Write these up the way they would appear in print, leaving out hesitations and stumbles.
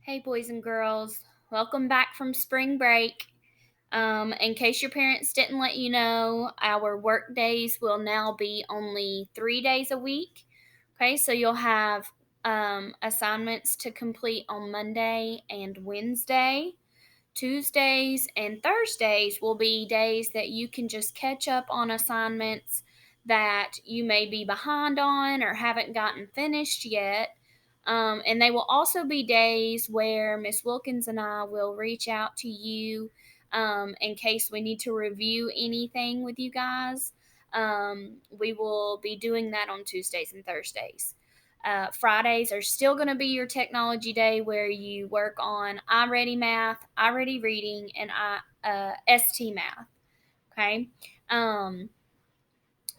Hey, boys and girls, welcome back from spring break. In case your parents didn't let you know, our work days will now be only 3 days a week. Okay, so you'll have assignments to complete on Monday and Wednesday. Tuesdays and Thursdays will be days that you can just catch up on assignments that you may be behind on or haven't gotten finished yet. And they will also be days where Miss Wilkins and I will reach out to you in case we need to review anything with you guys. We will be doing that on Tuesdays and Thursdays. Fridays are still going to be your technology day where you work on iReady Math, iReady Reading, and ST Math. Okay.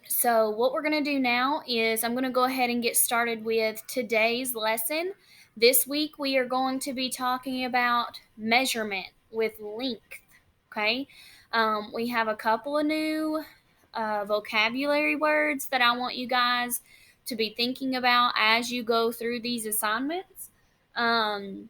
So what we're going to do now is I'm going to go ahead and get started with today's lesson. This week we are going to be talking about measurement with length. Okay. We have a couple of new vocabulary words that I want you guys to be thinking about as you go through these assignments. One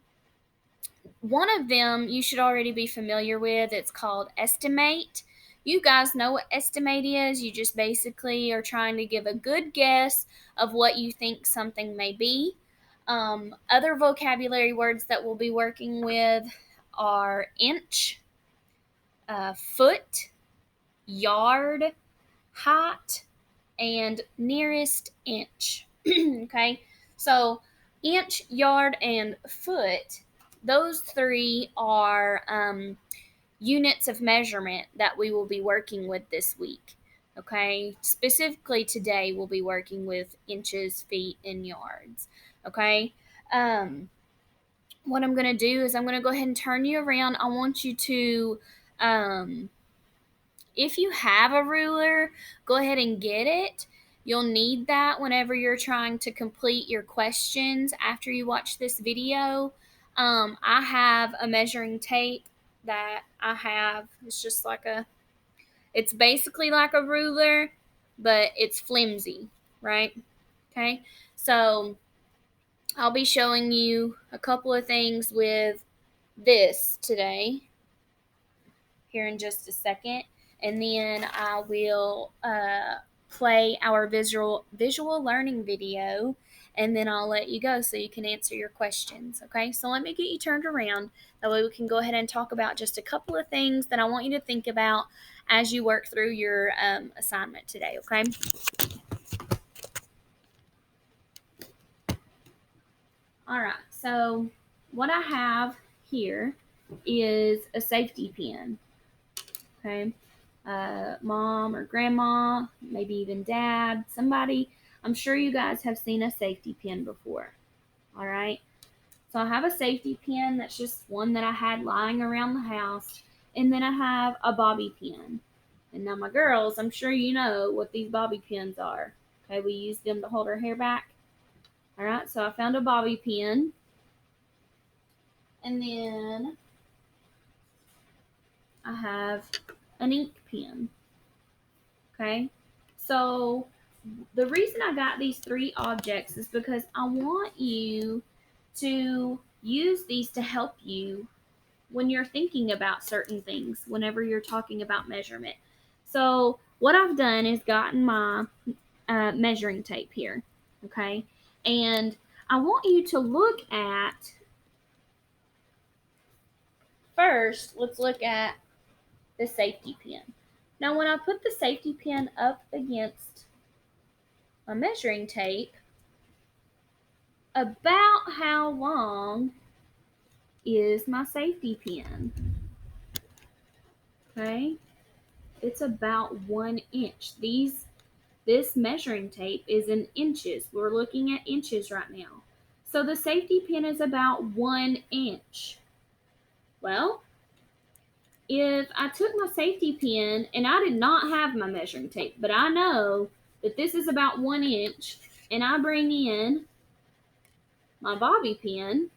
of them you should already be familiar with. It's called estimate. You guys know what estimate is. You just basically are trying to give a good guess of what you think something may be. Other vocabulary words that we'll be working with are inch, foot, yard, height, and nearest inch. Okay, so inch, yard, and foot, those three are units of measurement that we will be working with this week. Okay, specifically today we'll be working with inches, feet, and yards. Okay, what I'm going to do is I'm going to go ahead and turn you around. I want you to if you have a ruler, go ahead and get it. You'll need that whenever you're trying to complete your questions after you watch this video. I have a measuring tape that I have. It's basically like a ruler, but it's flimsy, right? Okay, so I'll be showing you a couple of things with this today here in just a second, and then I will play our visual learning video, and then I'll let you go so you can answer your questions. Okay, so let me get you turned around. That way we can go ahead and talk about just a couple of things that I want you to think about as you work through your assignment today. Okay. All right. So what I have here is a safety pin. Okay. Mom or grandma, maybe even dad, somebody. I'm sure you guys have seen a safety pin before. All right. So I have a safety pin that's just one that I had lying around the house. And then I have a bobby pin. And now, my girls, I'm sure you know what these bobby pins are. Okay. We use them to hold our hair back. All right. So I found a bobby pin. And then I have an ink pen. Okay. So the reason I got these three objects is because I want you to use these to help you when you're thinking about certain things, whenever you're talking about measurement. So what I've done is gotten my measuring tape here, okay? And I want you to look at, first, let's look at the safety pin. Now when I put the safety pin up against my measuring tape, about how long is my safety pin? Okay, it's about 1 inch. This measuring tape is in inches. We're looking at inches right now. So the safety pin is about 1 inch. Well, if I took my safety pin and I did not have my measuring tape, but I know that this is about 1 inch, and I bring in my bobby pin,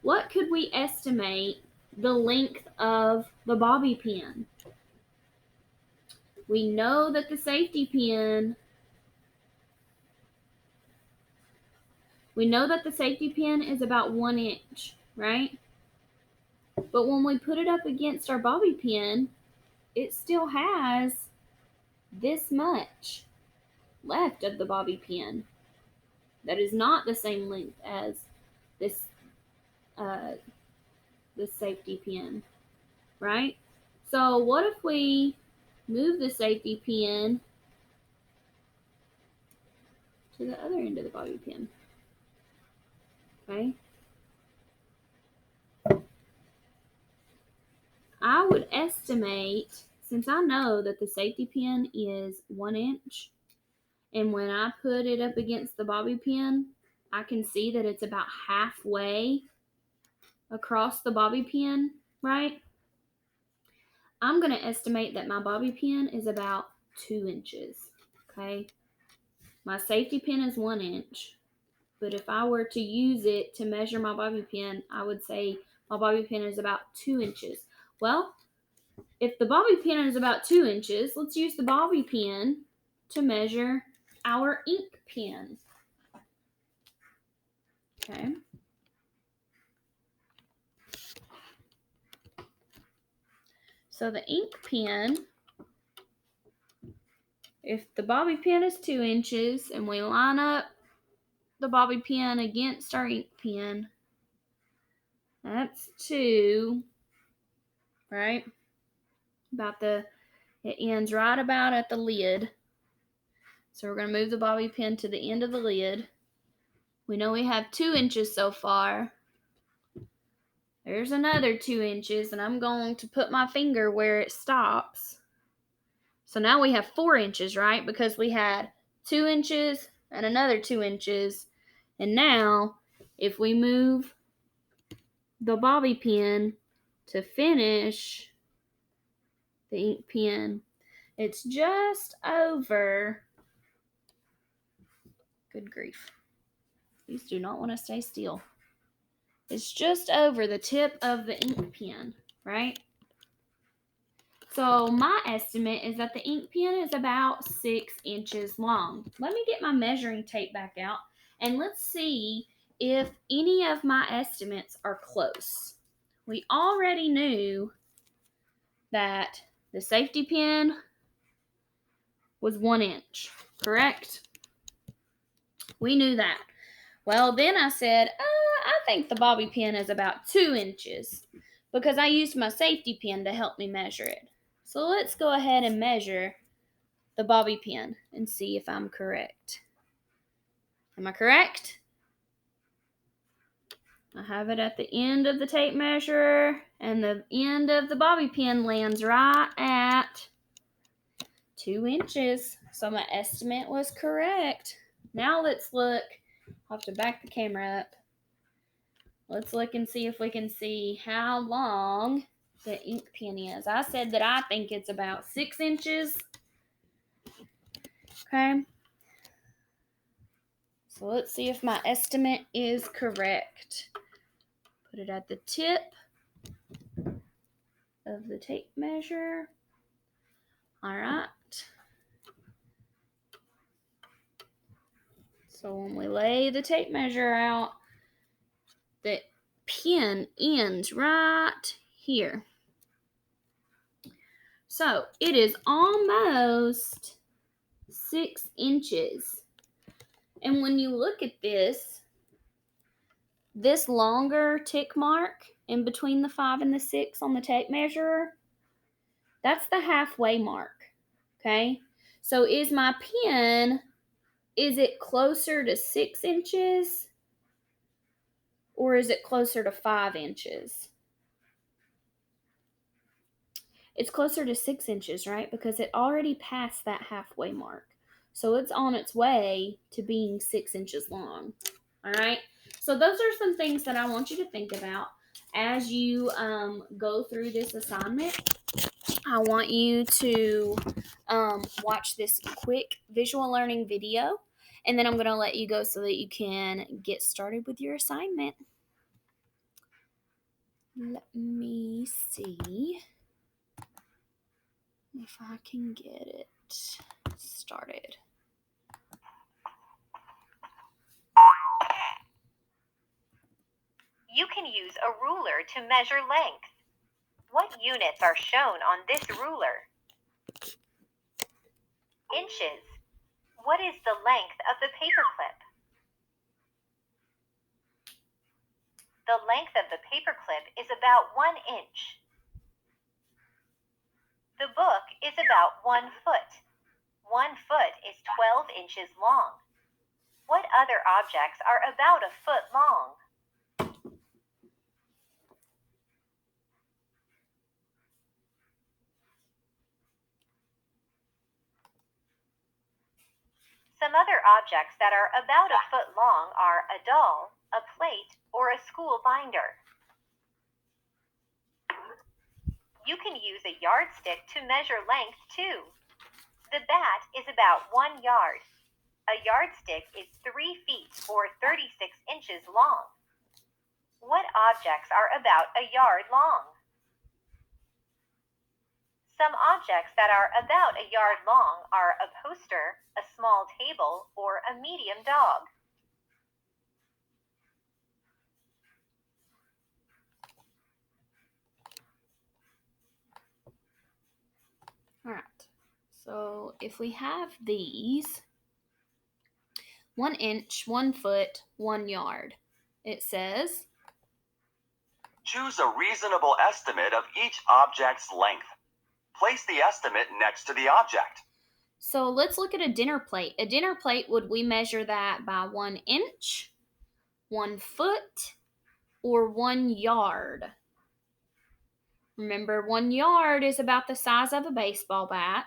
what could we estimate the length of the bobby pin? We know that the safety pin We know that the safety pin is about 1 inch, right? But when we put it up against our bobby pin, it still has this much left of the bobby pin. That is not the same length as this the safety pin, right? So what if we move the safety pin to the other end of the bobby pin? Okay. I would estimate, since I know that the safety pin is 1 inch, and when I put it up against the bobby pin, I can see that it's about halfway across the bobby pin, right? I'm going to estimate that my bobby pin is about 2 inches, okay? My safety pin is 1 inch, but if I were to use it to measure my bobby pin, I would say my bobby pin is about 2 inches. Well, if the bobby pin is about 2 inches, let's use the bobby pin to measure our ink pen. Okay. So the ink pen, if the bobby pin is 2 inches and we line up the bobby pin against our ink pen, that's 2, right? It ends right about at the lid. So we're going to move the bobby pin to the end of the lid. We know we have 2 inches so far. There's another 2 inches, and I'm going to put my finger where it stops. So now we have 4 inches, right? Because we had 2 inches and another 2 inches. And now, if we move the bobby pin to finish the ink pen, it's just over. Good grief. These do not want to stay still. It's just over the tip of the ink pen, right? So my estimate is that the ink pen is about 6 inches long. Let me get my measuring tape back out and let's see if any of my estimates are close. We already knew that the safety pin was 1 inch, correct? We knew that. Well, then I said, I think the bobby pin is about 2 inches because I used my safety pin to help me measure it. So let's go ahead and measure the bobby pin and see if I'm correct. Am I correct? I have it at the end of the tape measure, and the end of the bobby pin lands right at 2 inches. So my estimate was correct. Now let's look. I'll have to back the camera up. Let's look and see if we can see how long the ink pen is. I said that I think it's about 6 inches. Okay. So let's see if my estimate is correct. Put it at the tip of the tape measure. All right. So when we lay the tape measure out, the pin ends right here. So it is almost 6 inches. And when you look at this longer tick mark in between the 5 and the 6 on the tape measure, that's the halfway mark. Okay? So is my pen, is it closer to 6 inches or is it closer to 5 inches? It's closer to 6 inches, right? Because it already passed that halfway mark. So it's on its way to being 6 inches long. All right? So those are some things that I want you to think about as you go through this assignment. I want you to watch this quick visual learning video, and then I'm going to let you go so that you can get started with your assignment. Let me see if I can get it started. use a ruler to measure length. What units are shown on this ruler? Inches. What is the length of the paperclip? The length of the paperclip is about 1 inch. The book is about 1 foot. 1 foot is 12 inches long. What other objects are about a foot long? Some other objects that are about a foot long are a doll, a plate, or a school binder. You can use a yardstick to measure length too. The bat is about 1 yard. A yardstick is 3 feet or 36 inches long. What objects are about a yard long? Some objects that are about a yard long are a poster, a small table, or a medium dog. All right. So if we have these 1 inch, 1 foot, 1 yard, it says choose a reasonable estimate of each object's length. Place the estimate next to the object. So let's look at a dinner plate. A dinner plate, would we measure that by 1 inch, 1 foot, or 1 yard? Remember, 1 yard is about the size of a baseball bat.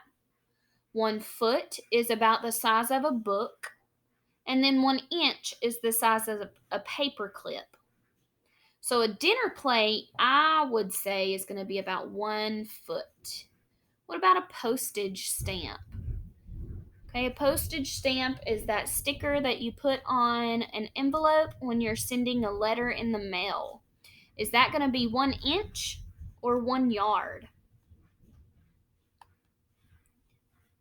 1 foot is about the size of a book. And then 1 inch is the size of a paper clip. So a dinner plate, I would say, is going to be about 1 foot. What about a postage stamp? Okay, a postage stamp is that sticker that you put on an envelope when you're sending a letter in the mail. Is that going to be 1 inch or 1 yard?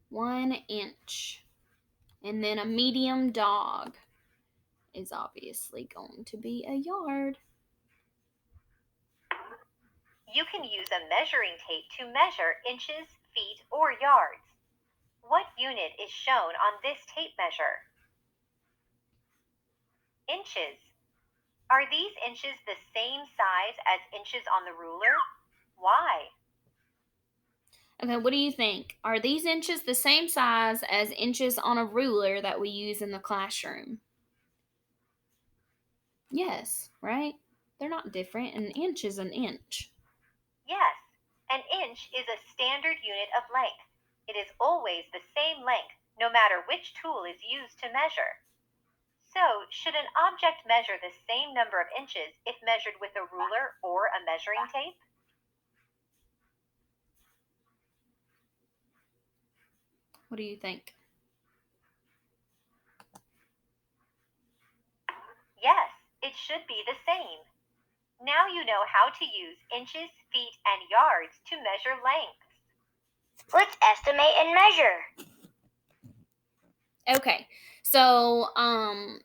1 inch. And then a medium dog is obviously going to be a yard. You can use a measuring tape to measure inches, feet, or yards. What unit is shown on this tape measure? Inches. Are these inches the same size as inches on the ruler? Why? Okay, what do you think? Are these inches the same size as inches on a ruler that we use in the classroom? Yes, right? They're not different. An inch is an inch. Yes, an inch is a standard unit of length. It is always the same length, no matter which tool is used to measure. So, should an object measure the same number of inches if measured with a ruler or a measuring tape? What do you think? Yes, it should be the same. Now you know how to use inches, feet, and yards to measure lengths. Let's estimate and measure. Okay, so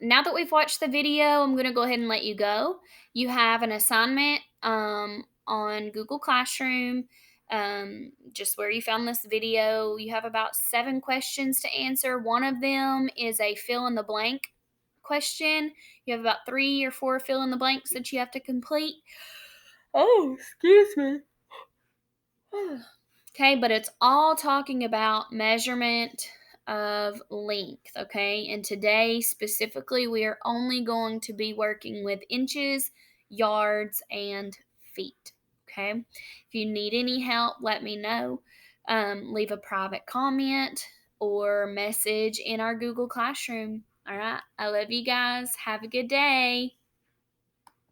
now that we've watched the video, I'm going to go ahead and let you go. You have an assignment on Google Classroom, just where you found this video. You have about 7 questions to answer. One of them is a fill in the blank question. You have about 3 or 4 fill in the blanks that you have to complete. Oh, excuse me. Okay, but it's all talking about measurement of length, okay? And today specifically, we are only going to be working with inches, yards, and feet, okay? If you need any help, let me know. Leave a private comment or message in our Google Classroom. All right, I love you guys. Have a good day.